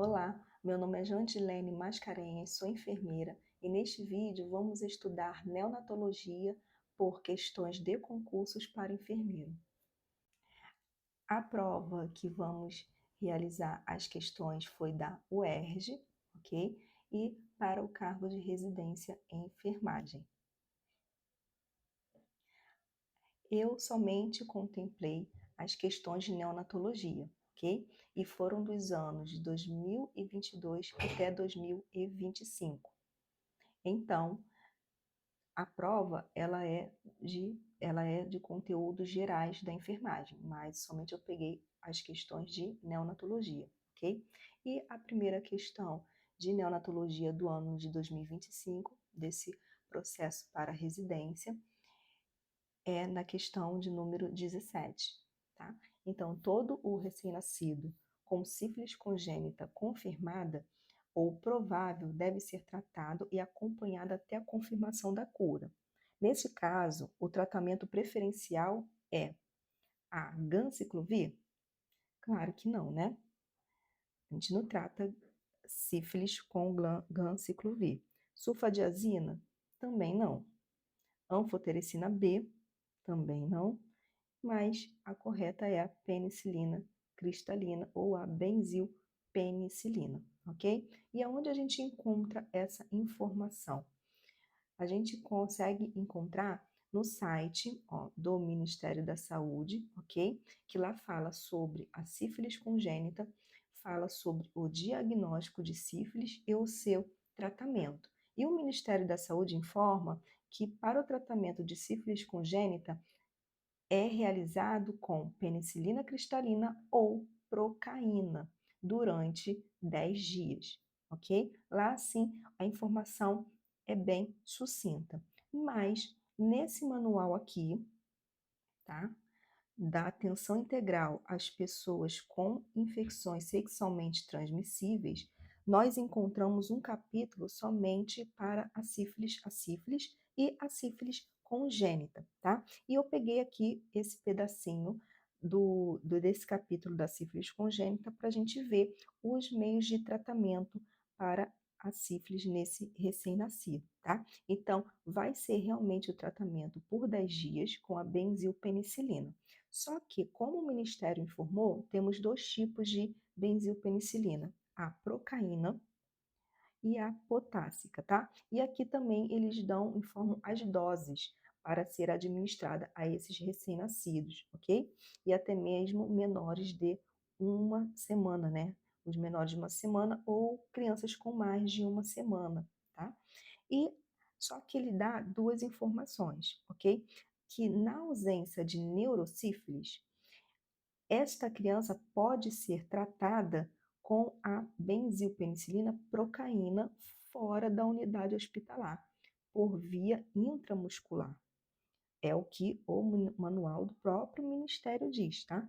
Olá, meu nome é Jandilene Mascarenhas, sou enfermeira e neste vídeo vamos estudar neonatologia por questões de concursos para enfermeiro. A prova que vamos realizar as questões foi da UERJ, ok? E para o cargo de residência em enfermagem. Eu somente contemplei as questões de neonatologia, ok? E foram dos anos de 2022 até 2025. Então, a prova ela é de conteúdos gerais da enfermagem, mas somente eu peguei as questões de neonatologia, ok? E a primeira questão de neonatologia do ano de 2025, desse processo para residência, é na questão de número 17, tá? Então, todo o recém-nascido com sífilis congênita confirmada ou provável deve ser tratado e acompanhado até a confirmação da cura. Nesse caso, o tratamento preferencial é a ganciclovir? Claro que não, né? A gente não trata sífilis com ganciclovir. Sulfadiazina? Também não. Anfotericina B? Também não. Mas a correta é a penicilina cristalina ou a benzilpenicilina, ok? E aonde a gente encontra essa informação? A gente consegue encontrar no site, do Ministério da Saúde, ok? Que lá fala sobre a sífilis congênita, fala sobre o diagnóstico de sífilis e o seu tratamento. E o Ministério da Saúde informa que para o tratamento de sífilis congênita é realizado com penicilina cristalina ou procaína durante 10 dias, ok? Lá sim a informação é bem sucinta. Mas nesse manual aqui, tá? Da atenção integral às pessoas com infecções sexualmente transmissíveis, nós encontramos um capítulo somente para a sífilis e a sífilis congênita, tá? E eu peguei aqui esse pedacinho desse capítulo da sífilis congênita para a gente ver os meios de tratamento para a sífilis nesse recém-nascido, tá? Então, vai ser realmente o tratamento por 10 dias com a benzilpenicilina. Só que, como o Ministério informou, temos dois tipos de benzilpenicilina, a procaína e a potássica, tá? E aqui também eles informam as doses para ser administrada a esses recém-nascidos, ok? E até mesmo menores de uma semana, né? Os menores de uma semana ou crianças com mais de uma semana, tá? E só que ele dá duas informações, ok? Que na ausência de neurosífilis, esta criança pode ser tratada com a benzilpenicilina procaína fora da unidade hospitalar, por via intramuscular. É o que o manual do próprio Ministério diz, tá?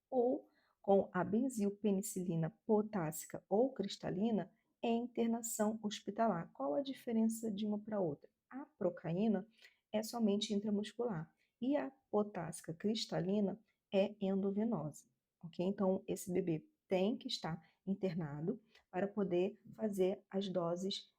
Ou com a benzilpenicilina potássica ou cristalina em internação hospitalar. Qual a diferença de uma para outra? A procaína é somente intramuscular e a potássica cristalina é endovenosa, ok? Então, esse bebê tem que estar internado para poder fazer as doses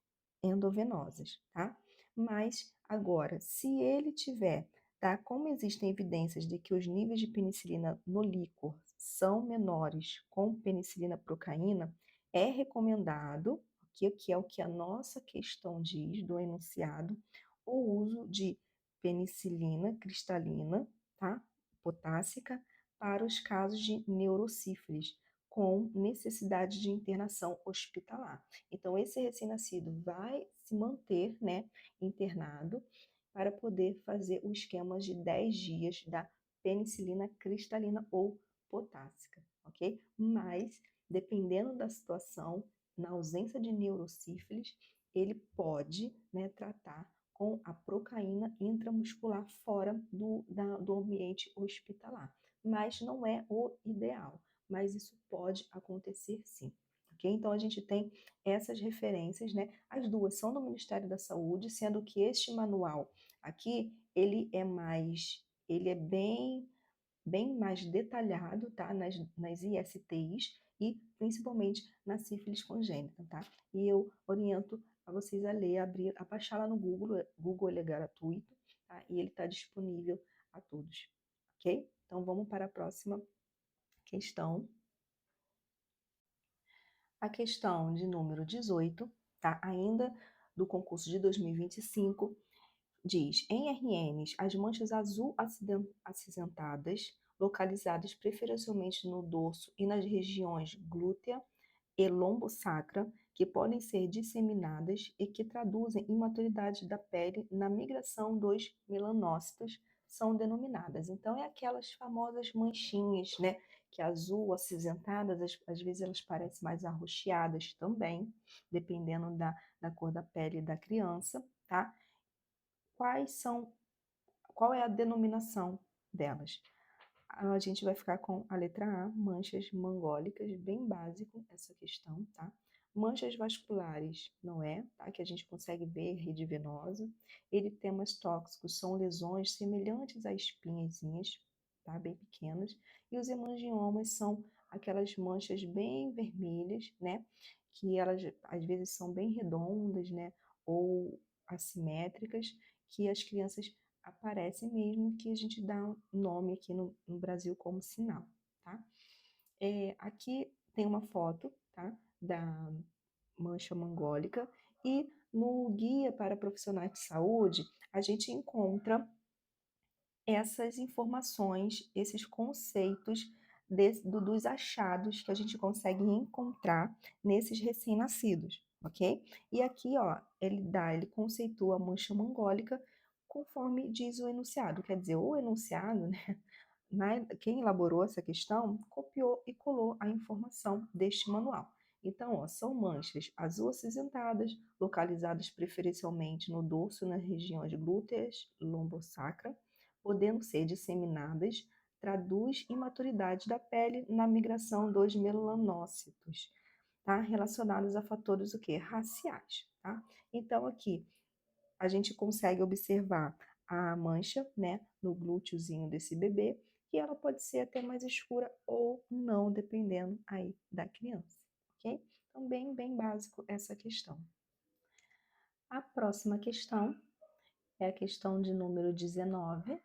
endovenosas, tá? Mas agora, se ele tiver, tá? Como existem evidências de que os níveis de penicilina no líquor são menores com penicilina procaína, é recomendado, que é o que a nossa questão diz do enunciado, o uso de penicilina cristalina, tá? Potássica, para os casos de neurosífilis, com necessidade de internação hospitalar. Então, esse recém-nascido vai se manter, né, internado para poder fazer o esquema de 10 dias da penicilina cristalina ou potássica, ok? Mas, dependendo da situação, na ausência de neurosífilis, ele pode, né, tratar com a procaína intramuscular fora do ambiente hospitalar. Mas não é o ideal, mas isso pode acontecer sim. Ok? Então a gente tem essas referências, né? As duas são do Ministério da Saúde, sendo que este manual aqui, ele é bem mais detalhado, tá? Nas ISTs, e principalmente na sífilis congênita, tá? E eu oriento a vocês a ler, abrir, a baixar lá no Google, Google ele é gratuito, tá? E ele está disponível a todos, ok? Então vamos para a próxima questão. A questão de número 18, tá? Ainda do concurso de 2025, diz: em RNs, as manchas azul acinzentadas, localizadas preferencialmente no dorso e nas regiões glútea e lombosacra, que podem ser disseminadas e que traduzem imaturidade da pele na migração dos melanócitos, são denominadas. Então, é aquelas famosas manchinhas, né? Que azul, acinzentadas, às vezes elas parecem mais arroxeadas também, dependendo da cor da pele da criança, tá? Quais são, qual é a denominação delas? A gente vai ficar com a letra A, manchas mangólicas, bem básico essa questão, tá? Manchas vasculares, não é, tá? Que a gente consegue ver rede venosa. Eritemas tóxicos são lesões semelhantes a espinhazinhas, tá? Bem pequenas. E os hemangiomas são aquelas manchas bem vermelhas, né? Que elas às vezes são bem redondas, né? Ou assimétricas, que as crianças aparece mesmo, que a gente dá um nome aqui no Brasil como sinal, tá? Aqui tem uma foto, tá? Da mancha mongólica e no guia para profissionais de saúde a gente encontra essas informações, esses conceitos dos achados que a gente consegue encontrar nesses recém-nascidos, ok? E aqui, ó, ele conceitua a mancha mongólica conforme diz o enunciado, quer dizer, o enunciado, né, quem elaborou essa questão copiou e colou a informação deste manual. Então, ó, são manchas azul acinzentadas, localizadas preferencialmente no dorso nas regiões glúteas, lombosacra, podendo ser disseminadas, traduz imaturidade da pele na migração dos melanócitos, tá? Relacionados a fatores o quê? Raciais, tá? Então, aqui a gente consegue observar a mancha, né, no glúteozinho desse bebê, e ela pode ser até mais escura ou não, dependendo aí da criança, ok? Então, bem básico essa questão. A próxima questão é a questão de número 19.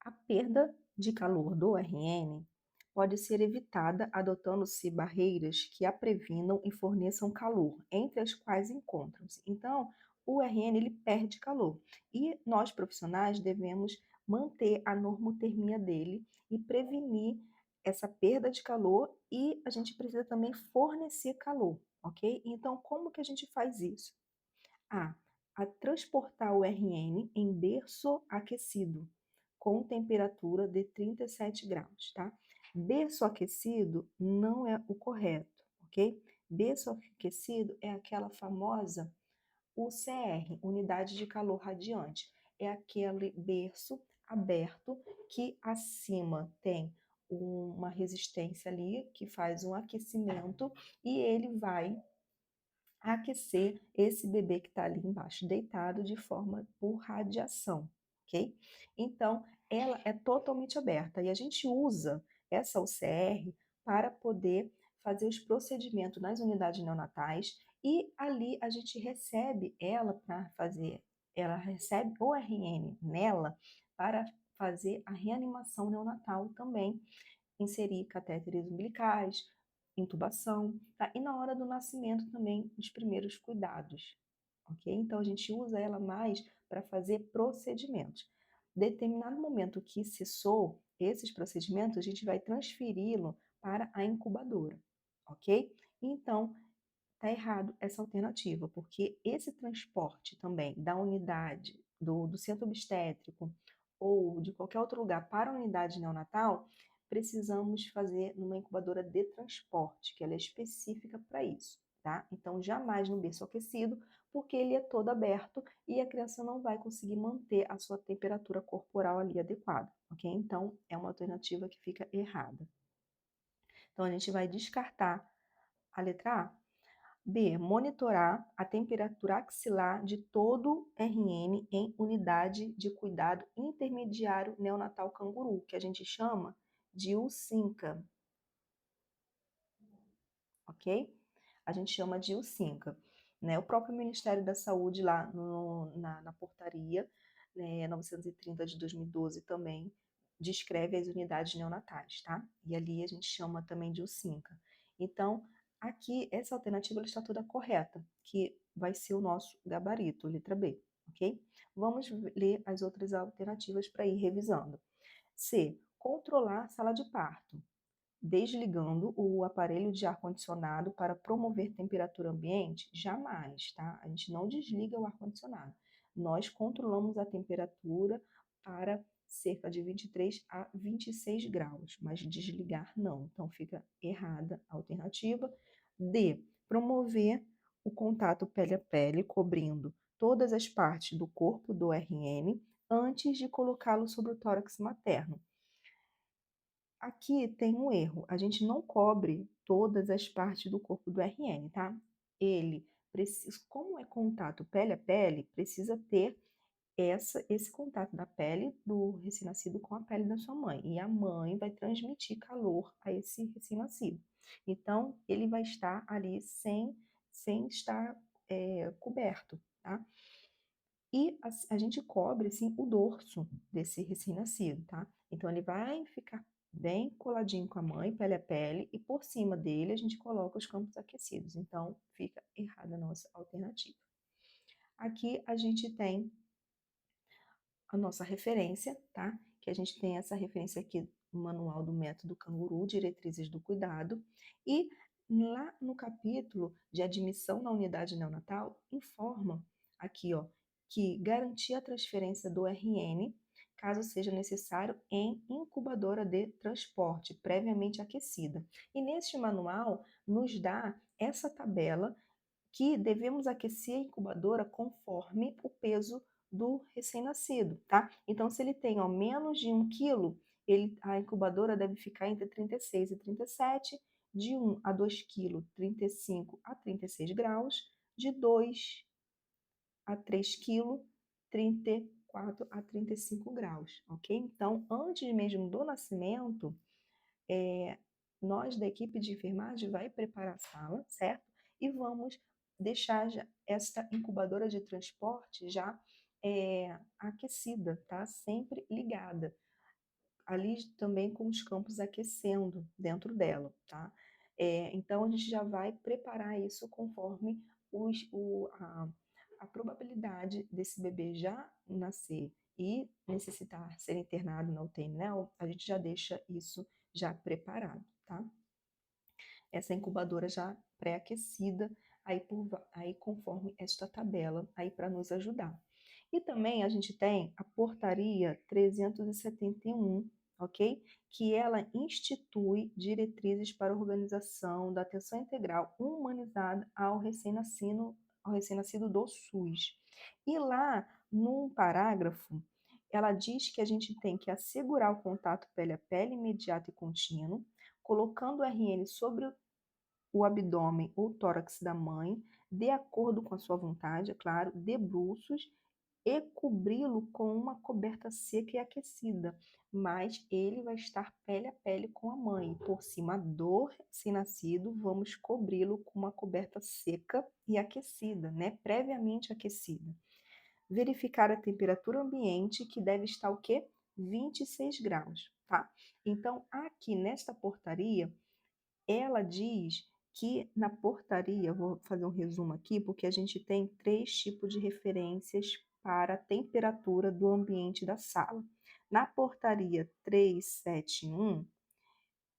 A perda de calor do RN pode ser evitada adotando-se barreiras que a previnam e forneçam calor, entre as quais encontram-se. Então, o RN ele perde calor e nós profissionais devemos manter a normotermia dele e prevenir essa perda de calor e a gente precisa também fornecer calor, ok? Então, como que a gente faz isso? A transportar o RN em berço aquecido, com temperatura de 37 graus, tá? Berço aquecido não é o correto, ok? Berço aquecido é aquela famosa UCR, Unidade de Calor Radiante. É aquele berço aberto que acima tem uma resistência ali que faz um aquecimento e ele vai aquecer esse bebê que está ali embaixo, deitado de forma por radiação, ok? Então, ela é totalmente aberta e a gente usa essa UCR para poder fazer os procedimentos nas unidades neonatais e ali a gente recebe ela para fazer, ela recebe o RN nela para fazer a reanimação neonatal também, inserir catéteres umbilicais, intubação, tá? E na hora do nascimento também os primeiros cuidados, ok? Então a gente usa ela mais para fazer procedimentos. Determinado momento que cessou esses procedimentos, a gente vai transferi-lo para a incubadora, ok? Então tá errado essa alternativa, porque esse transporte também da unidade do centro obstétrico ou de qualquer outro lugar para a unidade neonatal, precisamos fazer numa incubadora de transporte, que ela é específica para isso, tá? Então, jamais no berço aquecido, porque ele é todo aberto e a criança não vai conseguir manter a sua temperatura corporal ali adequada, ok? Então, é uma alternativa que fica errada. Então, a gente vai descartar a letra A. B. Monitorar a temperatura axilar de todo RN em unidade de cuidado intermediário neonatal canguru, que a gente chama de UCINCA. ok? A gente chama de UCINCA, né? O próprio Ministério da Saúde lá na portaria, né, 930 de 2012 também descreve as unidades neonatais, tá? E ali a gente chama também de UCINCA. Então, aqui, essa alternativa ela está toda correta, que vai ser o nosso gabarito, letra B, ok? Vamos ler as outras alternativas para ir revisando. C. Controlar a sala de parto, desligando o aparelho de ar-condicionado para promover temperatura ambiente? Jamais, tá? A gente não desliga o ar-condicionado. Nós controlamos a temperatura para cerca de 23 a 26 graus, mas desligar não. Então fica errada a alternativa. D. Promover o contato pele a pele, cobrindo todas as partes do corpo do RN antes de colocá-lo sobre o tórax materno. Aqui tem um erro, a gente não cobre todas as partes do corpo do RN, tá? Ele precisa, como é contato pele a pele, precisa ter esse contato da pele do recém-nascido com a pele da sua mãe. E a mãe vai transmitir calor a esse recém-nascido. Então, ele vai estar ali sem estar coberto, tá? E a gente cobre, assim, o dorso desse recém-nascido, tá? Então, ele vai ficar bem coladinho com a mãe, pele a pele, e por cima dele a gente coloca os campos aquecidos. Então, fica errada a nossa alternativa. Aqui a gente tem a nossa referência, tá? Que a gente tem essa referência aqui no Manual do Método Canguru, Diretrizes do Cuidado, e lá no capítulo de admissão na unidade neonatal, informa aqui, ó, que garantir a transferência do RN, caso seja necessário, em incubadora de transporte, previamente aquecida. E neste manual nos dá essa tabela que devemos aquecer a incubadora conforme o peso do recém-nascido, tá? Então, se ele tem ó, menos de 1 quilo, a incubadora deve ficar entre 36 e 37, de 1 a 2 quilos, 35 a 36 graus, de 2 a 3 quilos, 34 a 35 graus, ok? Então, antes mesmo do nascimento, nós da equipe de enfermagem vai preparar a sala, certo? E vamos deixar esta incubadora de transporte já aquecida, tá? Sempre ligada. Ali também com os campos aquecendo dentro dela, tá? Então a gente já vai preparar isso conforme a probabilidade desse bebê já nascer e necessitar ser internado na UTI, né? A gente já deixa isso já preparado, tá? Essa incubadora já pré-aquecida, aí conforme esta tabela, aí para nos ajudar. E também a gente tem a portaria 371, ok? Que ela institui diretrizes para a organização da atenção integral humanizada ao recém-nascido do SUS. E lá, num parágrafo, ela diz que a gente tem que assegurar o contato pele a pele imediato e contínuo, colocando o RN sobre o abdômen ou tórax da mãe, de acordo com a sua vontade, é claro, de bruços, e cobri-lo com uma coberta seca e aquecida, mas ele vai estar pele a pele com a mãe. Por cima do recém-nascido, vamos cobri-lo com uma coberta seca e aquecida, né? Previamente aquecida. Verificar a temperatura ambiente, que deve estar o quê? 26 graus, tá? Então, aqui nesta portaria, ela diz que na portaria, vou fazer um resumo aqui, porque a gente tem 3 tipos de referências para a temperatura do ambiente da sala. Na portaria 371,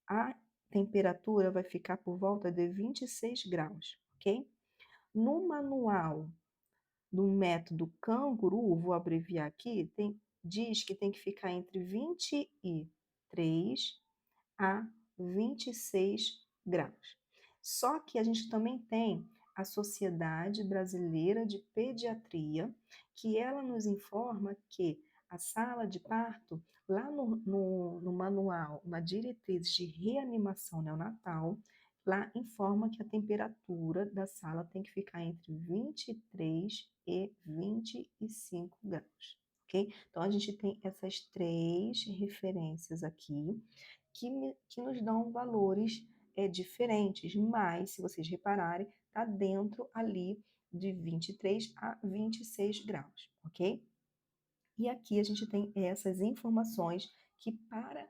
a temperatura vai ficar por volta de 26 graus, ok? No manual do método Canguru, vou abreviar aqui, diz que tem que ficar entre 23 a 26 graus. Só que a gente também tem a Sociedade Brasileira de Pediatria, que ela nos informa que a sala de parto, lá no manual, na diretriz de reanimação neonatal, lá informa que a temperatura da sala tem que ficar entre 23 e 25 graus, ok? Então, a gente tem essas 3 referências aqui, que nos dão valores diferentes, mas se vocês repararem, está dentro ali de 23 a 26 graus, ok? E aqui a gente tem essas informações que para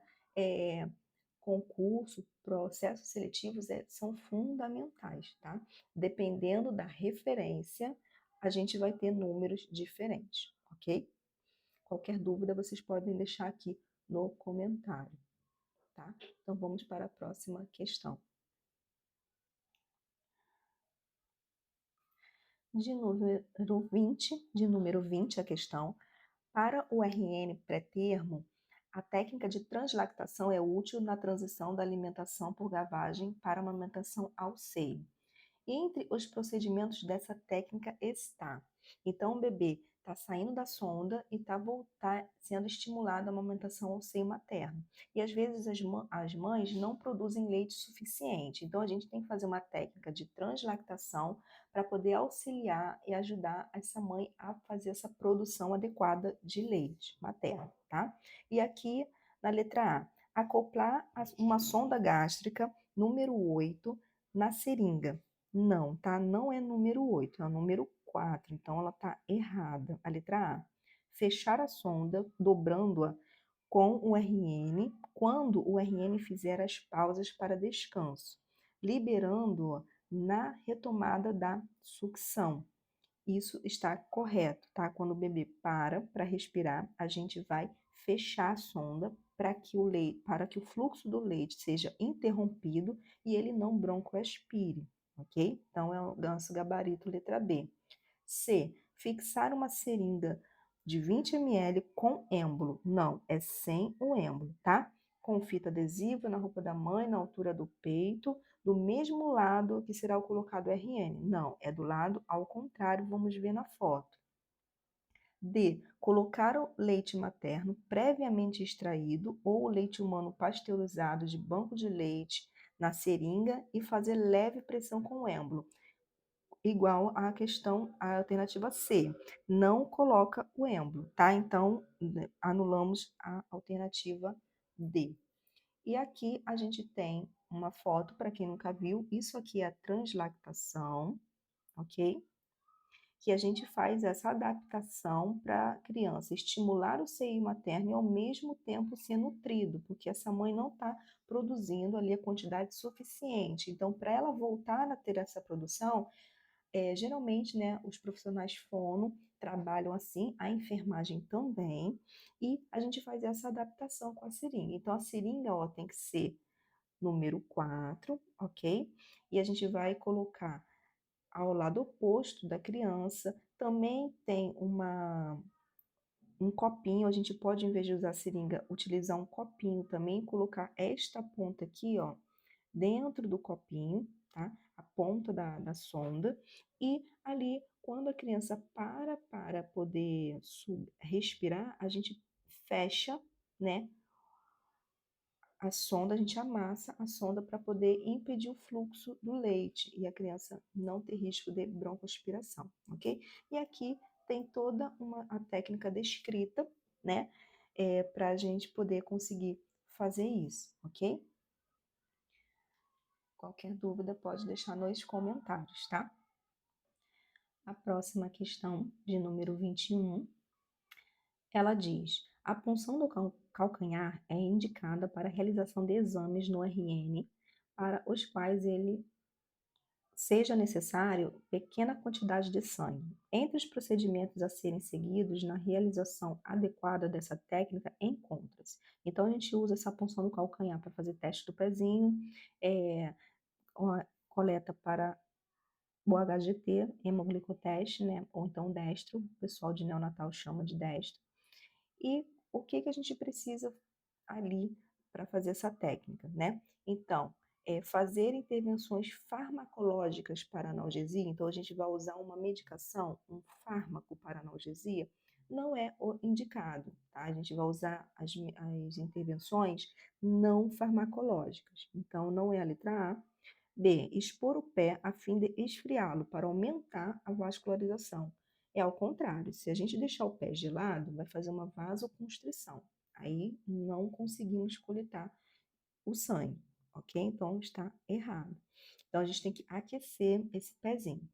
concurso, processos seletivos são fundamentais, tá? Dependendo da referência, a gente vai ter números diferentes, ok? Qualquer dúvida vocês podem deixar aqui no comentário, tá? Então vamos para a próxima questão. De número 20 a questão. Para o RN pré-termo, a técnica de translactação é útil na transição da alimentação por gavagem para a amamentação ao seio. Entre os procedimentos dessa técnica está, então o bebê está saindo da sonda e está sendo estimulado a amamentação ao seio materno. E às vezes as mães não produzem leite suficiente, então a gente tem que fazer uma técnica de translactação para poder auxiliar e ajudar essa mãe a fazer essa produção adequada de leite materno, tá? E aqui na letra A, acoplar uma sonda gástrica número 8 na seringa. Não, tá? Não é número 8, é o número 4, então ela tá errada. A letra A. Fechar a sonda, dobrando-a com o RN, quando o RN fizer as pausas para descanso, liberando-a na retomada da sucção. Isso está correto, tá? Quando o bebê para respirar, a gente vai fechar a sonda para que o fluxo do leite seja interrompido e ele não broncoaspire, ok? Então é o nosso gabarito letra B. C. Fixar uma seringa de 20 ml com êmbolo. Não, é sem o êmbolo, tá? Com fita adesiva na roupa da mãe, na altura do peito, do mesmo lado que será o colocado RN. Não, é do lado ao contrário, vamos ver na foto. D. Colocar o leite materno previamente extraído ou o leite humano pasteurizado de banco de leite na seringa e fazer leve pressão com o êmbolo. Igual à questão, a alternativa C. Não coloca o êmbolo, tá? Então, anulamos a alternativa D. E aqui a gente tem uma foto, para quem nunca viu, isso aqui é a translactação, ok? Que a gente faz essa adaptação para a criança estimular o seio materno e ao mesmo tempo ser nutrido, porque essa mãe não está produzindo ali a quantidade suficiente. Então, para ela voltar a ter essa produção, geralmente, né, os profissionais fono trabalham assim, a enfermagem também, e a gente faz essa adaptação com a seringa. Então, a seringa, ó, tem que ser número 4, ok? E a gente vai colocar ao lado oposto da criança. Também tem um copinho, a gente pode, em vez de usar a seringa, utilizar um copinho também, colocar esta ponta aqui, ó, dentro do copinho, tá? A ponta da sonda. E ali, quando a criança para poder respirar, a gente fecha, né? A sonda, a gente amassa a sonda para poder impedir o fluxo do leite e a criança não ter risco de broncoaspiração, ok? E aqui tem toda a técnica descrita, né? Para a gente poder conseguir fazer isso, ok? Qualquer dúvida pode deixar nos comentários, tá? A próxima questão, de número 21, ela diz: a punção do calcanhar é indicada para a realização de exames no RN, para os quais ele seja necessário pequena quantidade de sangue. Entre os procedimentos a serem seguidos na realização adequada dessa técnica encontra-se. Então, a gente usa essa punção do calcanhar para fazer teste do pezinho, coleta para o HGT, hemoglicoteste, né? Ou então destro, o pessoal de neonatal chama de destro. E o que a gente precisa ali para fazer essa técnica, né? Então, fazer intervenções farmacológicas para analgesia, então a gente vai usar uma medicação, um fármaco para analgesia, não é o indicado, tá? A gente vai usar as intervenções não farmacológicas. Então, não é a letra A. B. Expor o pé a fim de esfriá-lo para aumentar a vascularização. É ao contrário, se a gente deixar o pé gelado, vai fazer uma vasoconstrição. Aí não conseguimos coletar o sangue. ok? Então está errado. Então a gente tem que aquecer esse pezinho.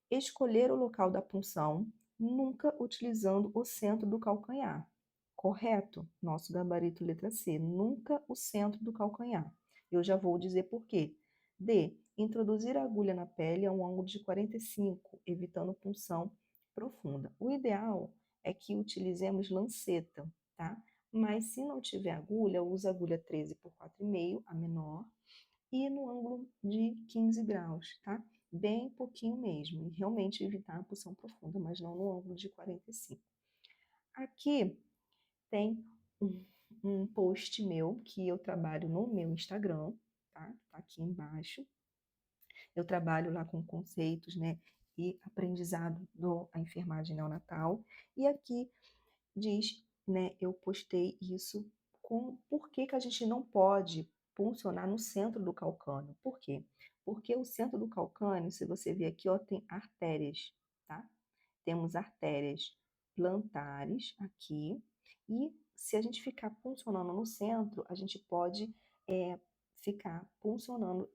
Escolher o local da punção, nunca utilizando o centro do calcanhar. Correto? Nosso gabarito letra C, nunca o centro do calcanhar. Eu já vou dizer por quê. D. Introduzir a agulha na pele a um ângulo de 45, evitando punção profunda. O ideal é que utilizemos lanceta, tá? Mas se não tiver agulha, usa agulha 13 por 4,5, a menor, e no ângulo de 15 graus, tá? Bem pouquinho mesmo, e realmente evitar a punção profunda, mas não no ângulo de 45. Aqui tem um post meu que eu trabalho no meu Instagram, tá? Tá aqui embaixo. Eu trabalho lá com conceitos, né, e aprendizado da enfermagem neonatal. E aqui diz, né, eu postei isso com por que que a gente não pode puncionar no centro do calcânio. Por quê? Porque o centro do calcânio, se você ver aqui, ó, tem artérias, tá? Temos artérias plantares aqui, e se a gente ficar puncionando no centro, a gente pode ficar puncionando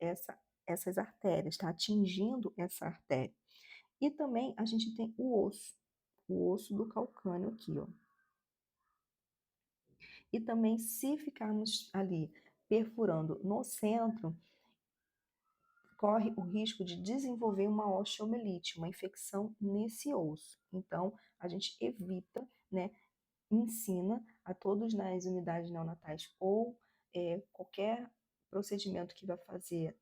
essas artérias, tá? Atingindo essa artéria. E também a gente tem o osso do calcânio aqui, ó. E também, se ficarmos ali perfurando no centro, corre o risco de desenvolver uma osteomielite, uma infecção nesse osso. Então, a gente evita, né, ensina a todos nas unidades neonatais ou qualquer procedimento que vai fazer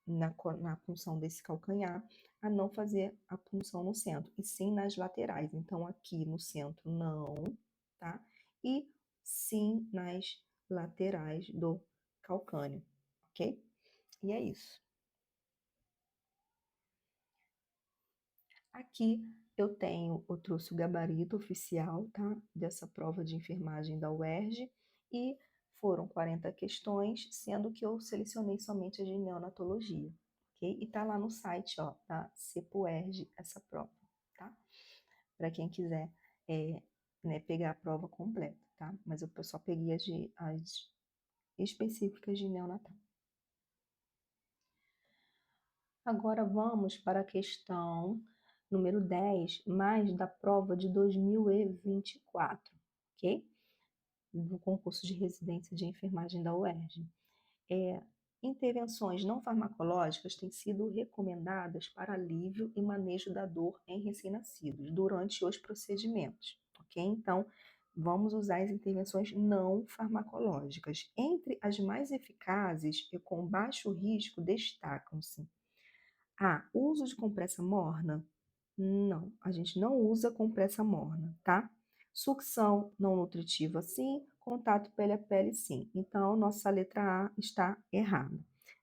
na punção desse calcanhar, a não fazer a punção no centro, e sim nas laterais. Então, aqui no centro, não, tá? E sim nas laterais do calcânio, ok? E é isso. Aqui eu trouxe o gabarito oficial, tá? Dessa prova de enfermagem da UERJ, e foram 40 questões, sendo que eu selecionei somente as de neonatologia, ok? E tá lá no site, ó, da CEPUERJ, essa prova, tá? Para quem quiser né, pegar a prova completa, tá? Mas eu só peguei as específicas de neonatal. Agora vamos para a questão número 10, mais da prova de 2024, ok? Do concurso de residência de enfermagem da UERJ. Intervenções não farmacológicas têm sido recomendadas para alívio e manejo da dor em recém-nascidos durante os procedimentos, ok? Então, vamos usar as intervenções não farmacológicas. Entre as mais eficazes e com baixo risco destacam-se: A. Uso de compressa morna? Não, a gente não usa compressa morna, tá? Sucção não nutritiva, sim. Contato pele a pele, sim. Então, nossa letra A está errada.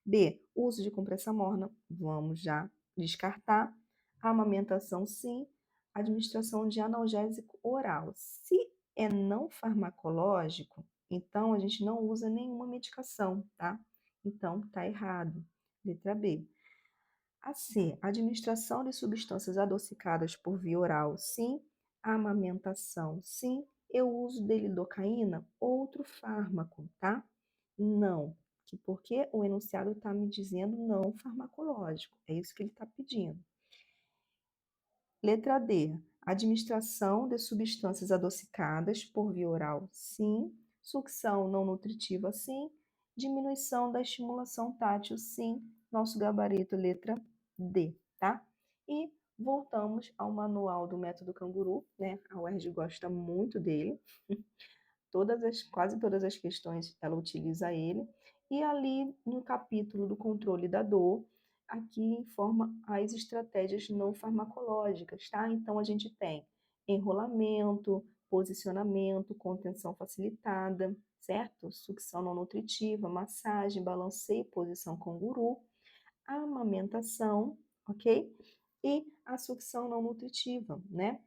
B. Uso de compressa morna, vamos já descartar. Amamentação, sim. Administração de analgésico oral. Se é não farmacológico, então a gente não usa nenhuma medicação, tá? Então, tá errado. Letra B. A C. Administração de substâncias adocicadas por via oral, sim. Amamentação, sim. Eu uso de lidocaína, outro fármaco, tá? Não. Porque o enunciado está me dizendo não farmacológico. É isso que ele está pedindo. Letra D. Administração de substâncias adocicadas por via oral, sim. Sucção não nutritiva, sim. Diminuição da estimulação tátil, sim. Nosso gabarito, letra D, tá? E voltamos ao manual do método canguru, né? A UERJ gosta muito dele. Quase todas as questões ela utiliza ele. E ali no capítulo do controle da dor, aqui informa as estratégias não farmacológicas, tá? Então a gente tem enrolamento, posicionamento, contenção facilitada, certo? Sucção não nutritiva, massagem, balanceio, posição canguru, amamentação, ok? E a sucção não nutritiva, né?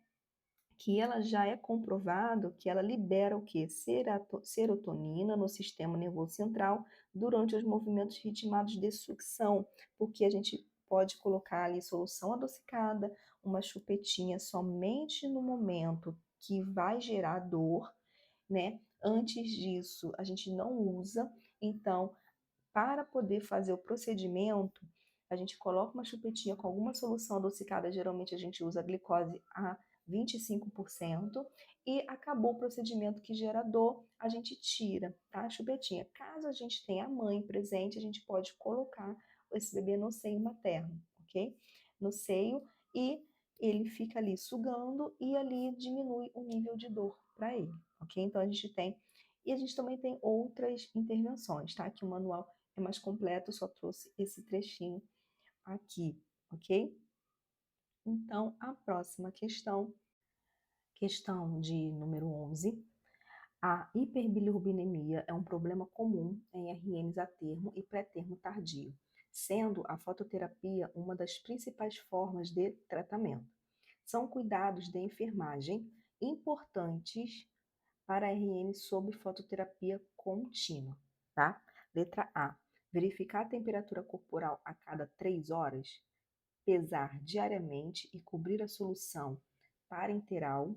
Que ela já é comprovado que ela libera o que? Serotonina no sistema nervoso central durante os movimentos ritmados de sucção, porque a gente pode colocar ali solução adocicada, uma chupetinha somente no momento que vai gerar dor, né? Antes disso, a gente não usa, então Para poder fazer o procedimento, a gente coloca uma chupetinha com alguma solução adocicada, geralmente a gente usa a glicose a 25%, e acabou o procedimento que gera dor, a gente tira, tá? A chupetinha. Caso a gente tenha a mãe presente, a gente pode colocar esse bebê no seio materno, ok? No seio, e ele fica ali sugando e ali diminui o nível de dor para ele, ok? Então a gente tem, e a gente também tem outras intervenções, tá? Que o manual é mais completo, só trouxe esse trechinho aqui, ok? Então, a próxima questão, questão de número 11. A hiperbilirrubinemia é um problema comum em RNs a termo e pré-termo tardio, sendo a fototerapia uma das principais formas de tratamento. São cuidados de enfermagem importantes para RN sob fototerapia contínua, tá? Letra A. Verificar a temperatura corporal a cada 3 horas, pesar diariamente e cobrir a solução parenteral.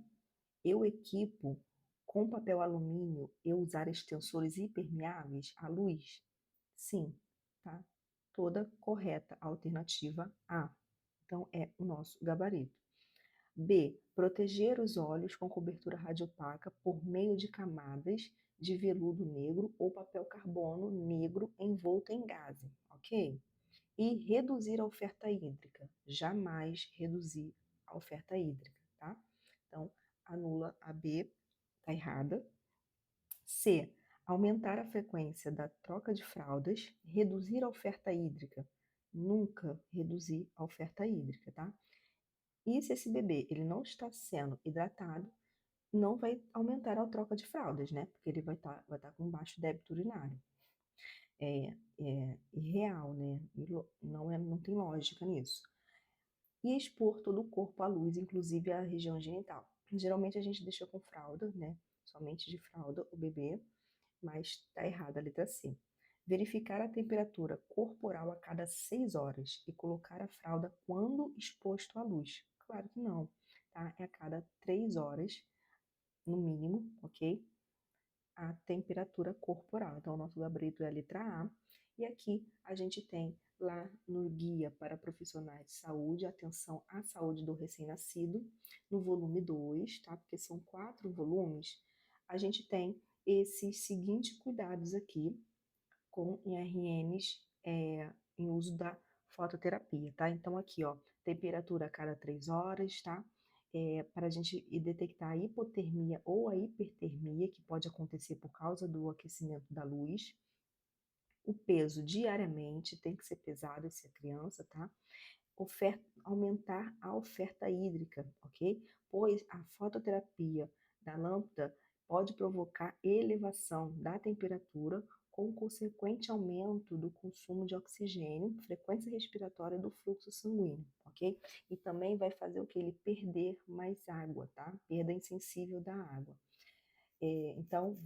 Eu equipo com papel alumínio e usar extensores impermeáveis à luz? Sim, tá? Toda correta a alternativa A. Então, é o nosso gabarito. B. Proteger os olhos com cobertura radiopaca por meio de camadas de veludo negro ou papel carbono negro envolto em gaze, ok? E reduzir a oferta hídrica. Jamais reduzir a oferta hídrica, tá? Então, anula a B, tá errada. C. Aumentar a frequência da troca de fraldas, reduzir a oferta hídrica. Nunca reduzir a oferta hídrica, tá? E se esse bebê ele não está sendo hidratado, não vai aumentar a troca de fraldas, né? Porque ele vai tá com baixo débito urinário. É irreal, né? Não tem lógica nisso. E expor todo o corpo à luz, inclusive a região genital. Geralmente a gente deixa com fralda, né? Somente de fralda o bebê, mas tá errada a letra C. Verificar a temperatura corporal a cada 6 horas e colocar a fralda quando exposto à luz. Claro que não, tá? É a cada 3 horas, no mínimo, ok? A temperatura corporal. Então, o nosso gabarito é a letra A. E aqui a gente tem lá no Guia para Profissionais de Saúde, atenção à saúde do recém-nascido, no volume 2, tá? Porque são 4 volumes. A gente tem esses seguintes cuidados aqui com IRNs em uso da fototerapia, tá? Então, aqui, ó, temperatura a cada 3 horas, tá? Para a gente detectar a hipotermia ou a hipertermia, que pode acontecer por causa do aquecimento da luz. O peso diariamente tem que ser pesado, se é criança, tá? Aumentar a oferta hídrica, ok? Pois a fototerapia da lâmpada pode provocar elevação da temperatura com consequente aumento do consumo de oxigênio, frequência respiratória do fluxo sanguíneo, ok? E também vai fazer o que? Ele perder mais água, tá? Perda insensível da água. Então,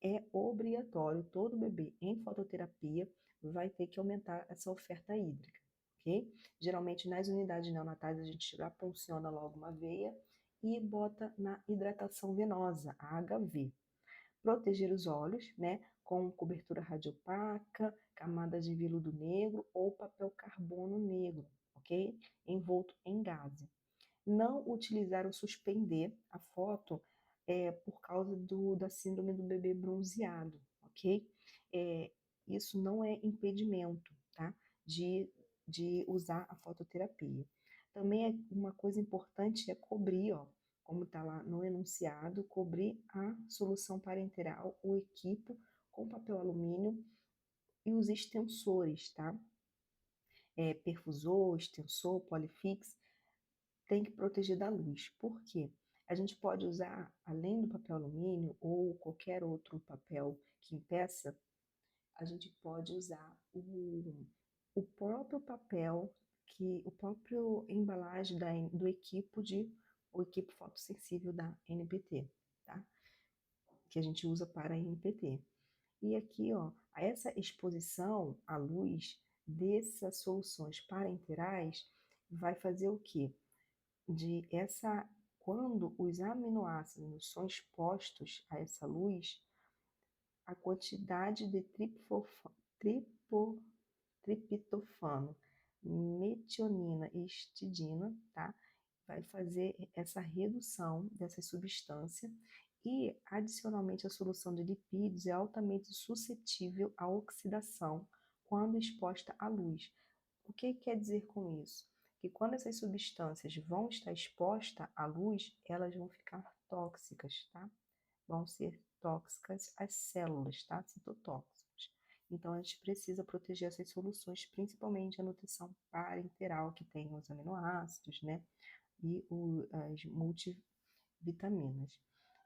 é obrigatório, todo bebê em fototerapia vai ter que aumentar essa oferta hídrica, ok? Geralmente nas unidades neonatais a gente já punciona logo uma veia e bota na hidratação venosa, a HV. Proteger os olhos, né, com cobertura radiopaca, camadas de veludo negro ou papel carbono negro, ok? Envolto em gaze. Não utilizar ou suspender a foto por causa da síndrome do bebê bronzeado, ok? Isso não é impedimento, tá? De usar a fototerapia. Também uma coisa importante é cobrir, ó, como está lá no enunciado, cobrir a solução parenteral, o equipo com papel alumínio e os extensores, tá? Perfusor, extensor, polifix, tem que proteger da luz. Por quê? A gente pode usar, além do papel alumínio ou qualquer outro papel que impeça, a gente pode usar o próprio papel, o próprio embalagem do equipo o equipo fotossensível da NPT, tá? Que a gente usa para a NPT. E aqui, ó, essa exposição à luz dessas soluções parenterais vai fazer o quê? Quando os aminoácidos são expostos a essa luz, a quantidade de tripo, triptofano, metionina e histidina, tá? Vai fazer essa redução dessa substância e, adicionalmente, a solução de lipídios é altamente suscetível à oxidação quando exposta à luz. O que quer dizer com isso? Que quando essas substâncias vão estar expostas à luz, elas vão ficar tóxicas, tá? Vão ser tóxicas às células, tá? Citotóxicos. Então, a gente precisa proteger essas soluções, principalmente a nutrição parenteral, que tem os aminoácidos, né? E as multivitaminas.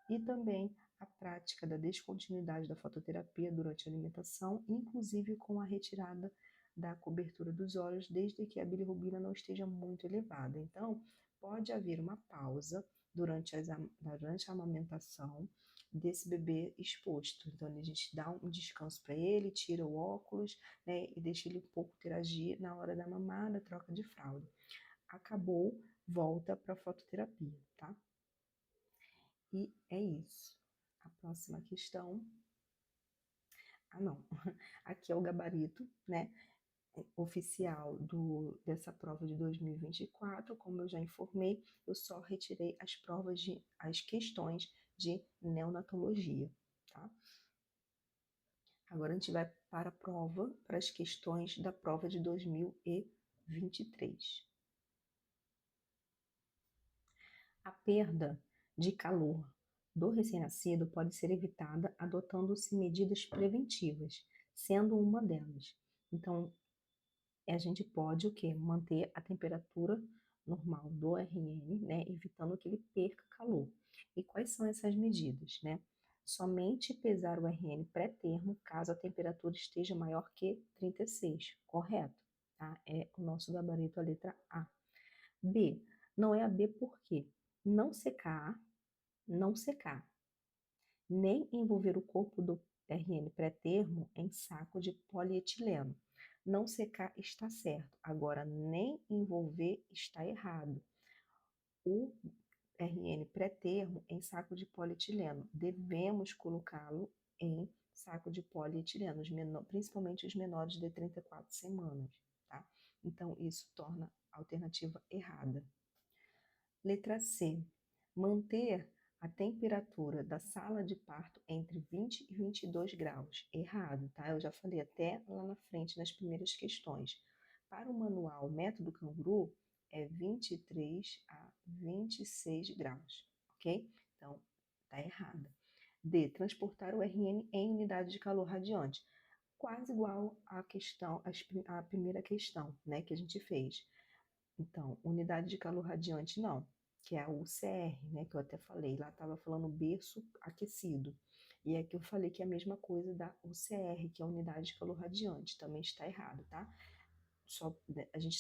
E também a prática da descontinuidade da fototerapia durante a alimentação, inclusive com a retirada da cobertura dos olhos, desde que a bilirrubina não esteja muito elevada. Então, pode haver uma pausa durante a amamentação desse bebê exposto. Então, a gente dá um descanso para ele, tira o óculos, né, e deixa ele um pouco interagir na hora da mamada, troca de fralda. Acabou, volta para a fototerapia, tá? E é isso. A próxima questão. Ah, não. Aqui é o gabarito, né? Oficial dessa prova de 2024. Como eu já informei, eu só retirei as questões de neonatologia, tá? Agora a gente vai para a prova, para as questões da prova de 2023. A perda de calor do recém-nascido pode ser evitada adotando-se medidas preventivas, sendo uma delas. Então, a gente pode o quê? Manter a temperatura normal do RN, né, evitando que ele perca calor. E quais são essas medidas, né? Somente pesar o RN pré-termo caso a temperatura esteja maior que 36, correto? Tá? É o nosso gabarito, a letra A. B, não é a B por quê? Não secar, não secar, nem envolver o corpo do RN pré-termo em saco de polietileno. Não secar está certo, agora nem envolver está errado. O RN pré-termo em saco de polietileno, devemos colocá-lo em saco de polietileno, principalmente os menores de 34 semanas, tá? Então, isso torna a alternativa errada. Letra C. Manter a temperatura da sala de parto entre 20 e 22 graus. Errado, tá? Eu já falei até lá na frente nas primeiras questões. Para o manual Método Canguru, é 23 a 26 graus, ok? Então, tá errada. D. Transportar o RN em unidade de calor radiante. Quase igual à questão, à primeira questão, né, que a gente fez. Então, unidade de calor radiante não, que é a UCR, né, que eu até falei, lá estava falando berço aquecido. E aqui eu falei que é a mesma coisa da UCR, que é a unidade de calor radiante, também está errado, tá? A gente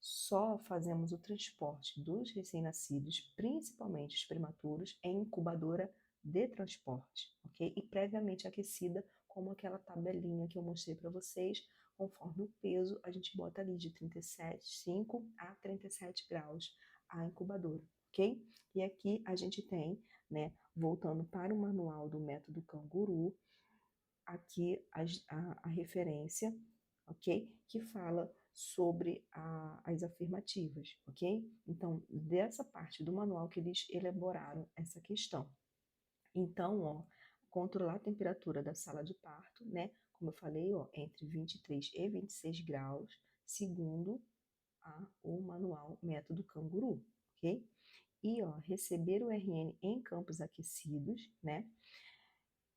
só fazemos o transporte dos recém-nascidos, principalmente os prematuros, em incubadora de transporte, ok? E previamente aquecida, como aquela tabelinha que eu mostrei para vocês, conforme o peso, a gente bota ali de 37,5 a 37 graus a incubadora, ok? E aqui a gente tem, né, voltando para o manual do método Canguru, aqui a referência, ok? Que fala sobre as afirmativas, ok? Então, dessa parte do manual que eles elaboraram essa questão. Então, ó, controlar a temperatura da sala de parto, né? Como eu falei, ó, entre 23 e 26 graus, segundo o manual Método Canguru, ok? E, ó, receber o RN em campos aquecidos, né?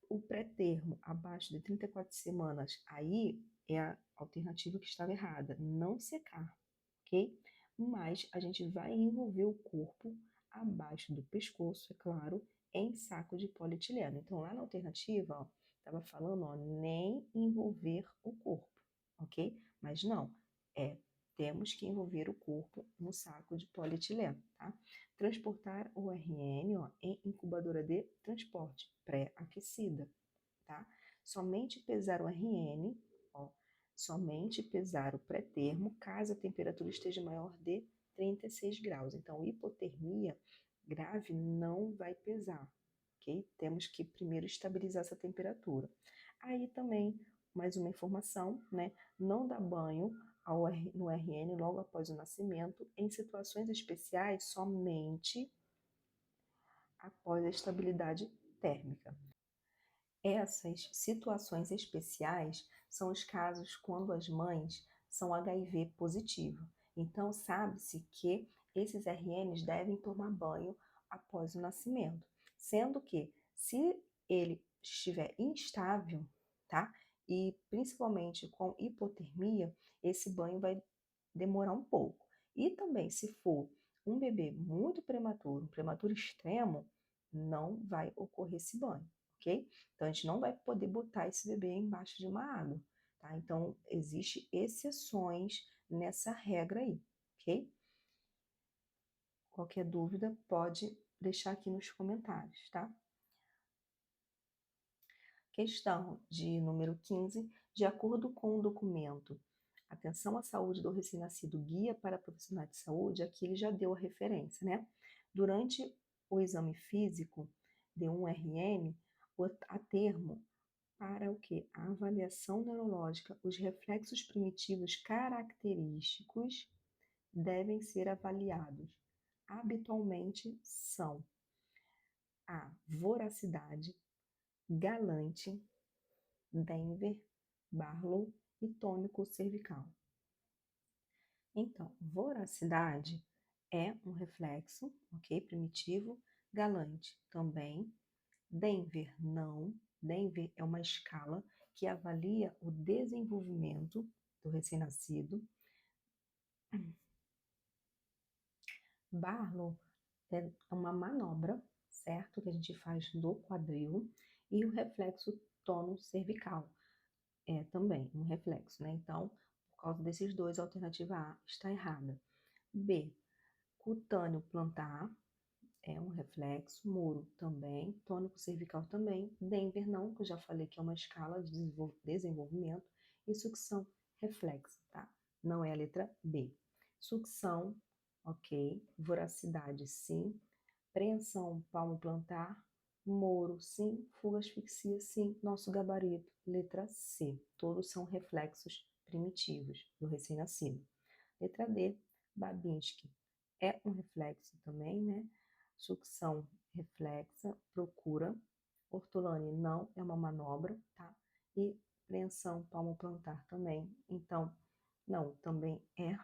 O pré-termo abaixo de 34 semanas, aí é a alternativa que estava errada, não secar, ok? Mas a gente vai envolver o corpo abaixo do pescoço, é claro, em saco de polietileno. Então, lá na alternativa, ó, estava falando, ó, nem envolver o corpo, ok? Mas não, temos que envolver o corpo no saco de polietileno, tá? Transportar o RN, ó, em incubadora de transporte pré-aquecida, tá? Somente pesar o RN, ó, somente pesar o pré-termo caso a temperatura esteja maior de 36 graus. Então, hipotermia grave não vai pesar, ok? Temos que primeiro estabilizar essa temperatura. Aí também, mais uma informação, né? Não dá banho no RN logo após o nascimento, em situações especiais, somente após a estabilidade térmica. Essas situações especiais são os casos quando as mães são HIV positivo. Então, sabe-se que esses RNs devem tomar banho após o nascimento, sendo que se ele estiver instável, tá? E principalmente com hipotermia, esse banho vai demorar um pouco. E também, se for um bebê muito prematuro, um prematuro extremo, não vai ocorrer esse banho, ok? Então, a gente não vai poder botar esse bebê embaixo de uma água, tá? Então, existem exceções nessa regra aí, ok? Qualquer dúvida, pode deixar aqui nos comentários, tá? Questão de número 15. De acordo com o documento Atenção à Saúde do Recém-Nascido, Guia para Profissionais de Saúde, aqui ele já deu a referência, né? Durante o exame físico de um RN, a termo para o quê? A avaliação neurológica, os reflexos primitivos característicos devem ser avaliados. Habitualmente são a voracidade, galante, Denver, Barlow e tônico cervical. Então, voracidade é um reflexo, ok? Primitivo. Galante também. Denver, não. Denver é uma escala que avalia o desenvolvimento do recém-nascido. Barlow é uma manobra, certo? Que a gente faz do quadril. E o reflexo tono cervical é também um reflexo, né? Então, por causa desses dois, a alternativa A está errada. B, cutâneo plantar é um reflexo, muro também, tônico cervical também, Denver não, que eu já falei que é uma escala de desenvolvimento, e sucção, reflexo, tá? Não é a letra B. Sucção, ok. Voracidade, sim. Preensão, palmo plantar. Moro, sim. Fuga, asfixia, sim. Nosso gabarito, letra C. Todos são reflexos primitivos do recém-nascido. Letra D, Babinski. É um reflexo também, né? Sucção reflexa, procura. Ortolane não é uma manobra, tá? E preensão palmo plantar também. Então, não, também é,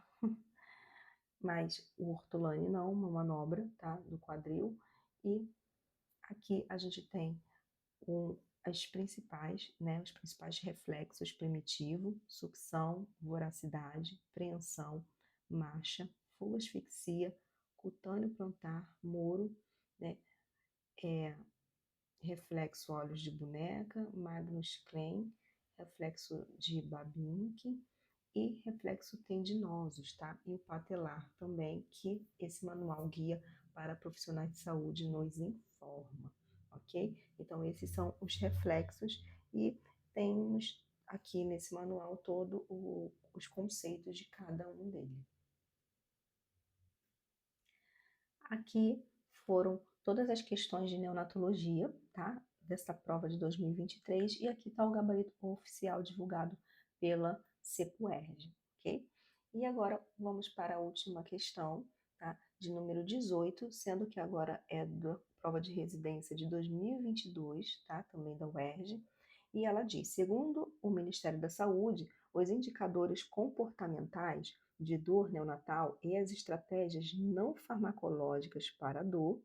mas o ortolane não, uma manobra, tá? Do quadril. E aqui a gente tem as principais, né? Os principais reflexos primitivo, sucção, voracidade, preensão, marcha, fuga asfixia, cutâneo plantar, moro, né? Reflexo olhos de boneca, Magnus Klein, reflexo de Babinck e reflexo tendinosos, tá? E o patelar também, que esse manual guia para profissionais de saúde nos informa, ok? Então, esses são os reflexos e temos aqui nesse manual todo os conceitos de cada um deles. Aqui foram todas as questões de neonatologia, tá? Dessa prova de 2023, e aqui está o gabarito oficial divulgado pela CEPUERJ, ok? E agora vamos para a última questão, tá? De número 18, sendo que agora é da prova de residência de 2022, tá? Também da UERJ, e ela diz: segundo o Ministério da Saúde, os indicadores comportamentais de dor neonatal e as estratégias não farmacológicas para a dor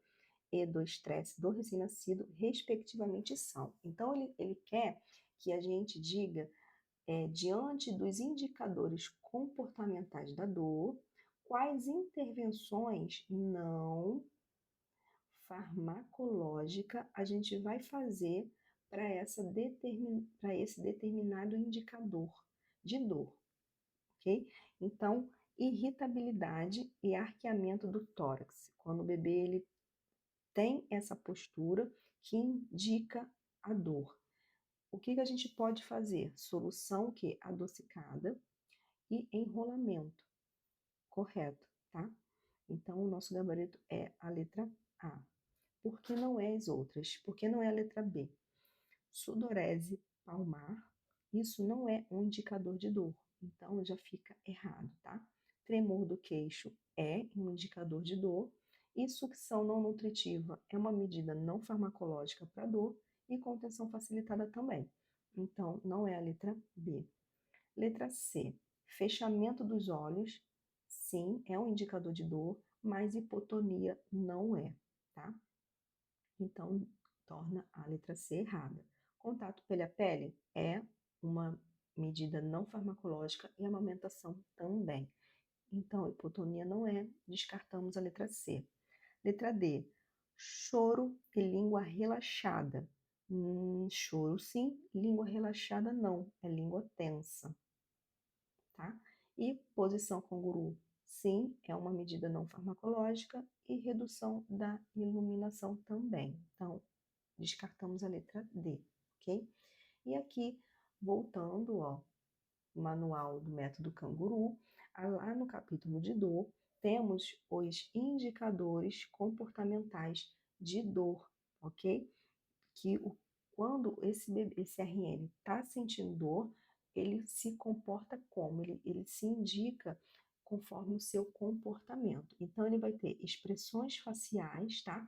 e do estresse do recém-nascido, respectivamente, são. Então, ele quer que a gente diga, diante dos indicadores comportamentais da dor, quais intervenções não farmacológica a gente vai fazer para esse determinado indicador de dor, ok? Então, irritabilidade e arqueamento do tórax, quando o bebê ele tem essa postura que indica a dor. O que a gente pode fazer? Solução que adocicada e enrolamento, correto, tá? Então, o nosso gabarito é a letra A. Por que não é as outras? Por que não é a letra B? Sudorese, palmar, isso não é um indicador de dor, então já fica errado, tá? Tremor do queixo é um indicador de dor, e sucção não nutritiva é uma medida não farmacológica para dor, e contenção facilitada também. Então, não é a letra B. Letra C. Fechamento dos olhos, sim, é um indicador de dor, mas hipotonia não é, tá? Então, torna a letra C errada. Contato pele a pele é uma medida não farmacológica e amamentação também. Então, hipotonia não é, descartamos a letra C. Letra D. Choro e língua relaxada. Choro sim, língua relaxada não, é língua tensa, tá? E posição canguru, sim, é uma medida não farmacológica e redução da iluminação também. Então, descartamos a letra D, ok? E aqui, voltando, ó, manual do método canguru, lá no capítulo de dor, temos os indicadores comportamentais de dor, ok? Quando esse RN está sentindo dor, ele se comporta como? Ele se indica conforme o seu comportamento. Então, ele vai ter expressões faciais, tá?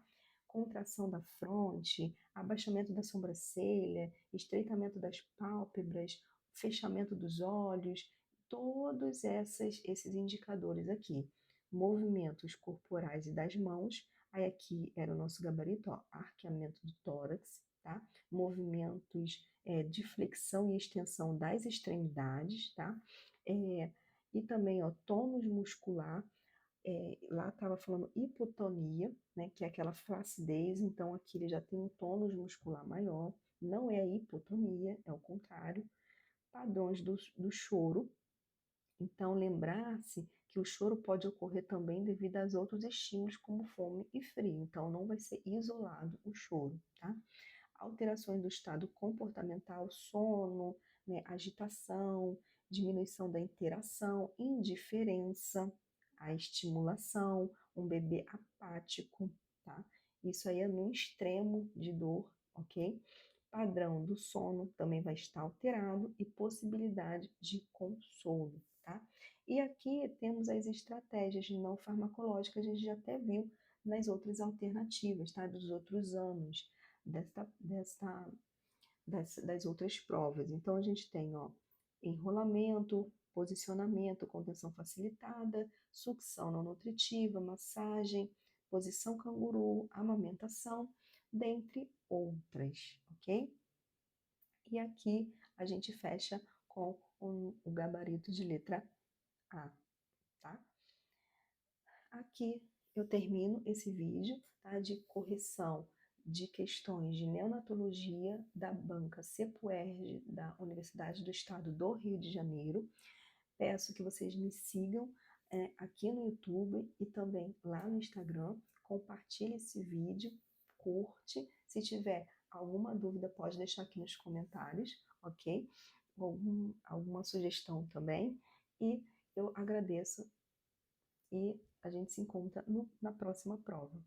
Contração da fronte, abaixamento da sobrancelha, estreitamento das pálpebras, fechamento dos olhos, todos esses indicadores aqui. Movimentos corporais e das mãos, aí aqui era o nosso gabarito, ó, arqueamento do tórax, tá? Movimentos de flexão e extensão das extremidades, tá? E também, ó, tônus muscular, lá estava falando hipotonia, né, que é aquela flacidez, então aqui ele já tem um tônus muscular maior, não é a hipotonia, é o contrário. Padrões do choro, então lembrar-se que o choro pode ocorrer também devido a outros estímulos como fome e frio, então não vai ser isolado o choro, tá? Alterações do estado comportamental, sono, né, agitação, diminuição da interação, indiferença, a estimulação, um bebê apático, tá? Isso aí é no extremo de dor, ok? Padrão do sono também vai estar alterado e possibilidade de consolo, tá? E aqui temos as estratégias não farmacológicas, a gente já até viu nas outras alternativas, tá? Dos outros anos das outras provas. Então, a gente tem, ó, enrolamento, posicionamento, contenção facilitada, sucção não nutritiva, massagem, posição canguru, amamentação, dentre outras, ok? E aqui a gente fecha com o gabarito de letra A, tá? Aqui eu termino esse vídeo, tá, de correção de questões de neonatologia da banca CEPUERJ da Universidade do Estado do Rio de Janeiro. Peço que vocês me sigam aqui no YouTube e também lá no Instagram. Compartilhe esse vídeo, curte. Se tiver alguma dúvida, pode deixar aqui nos comentários, ok? Alguma sugestão também. E eu agradeço e a gente se encontra na próxima prova.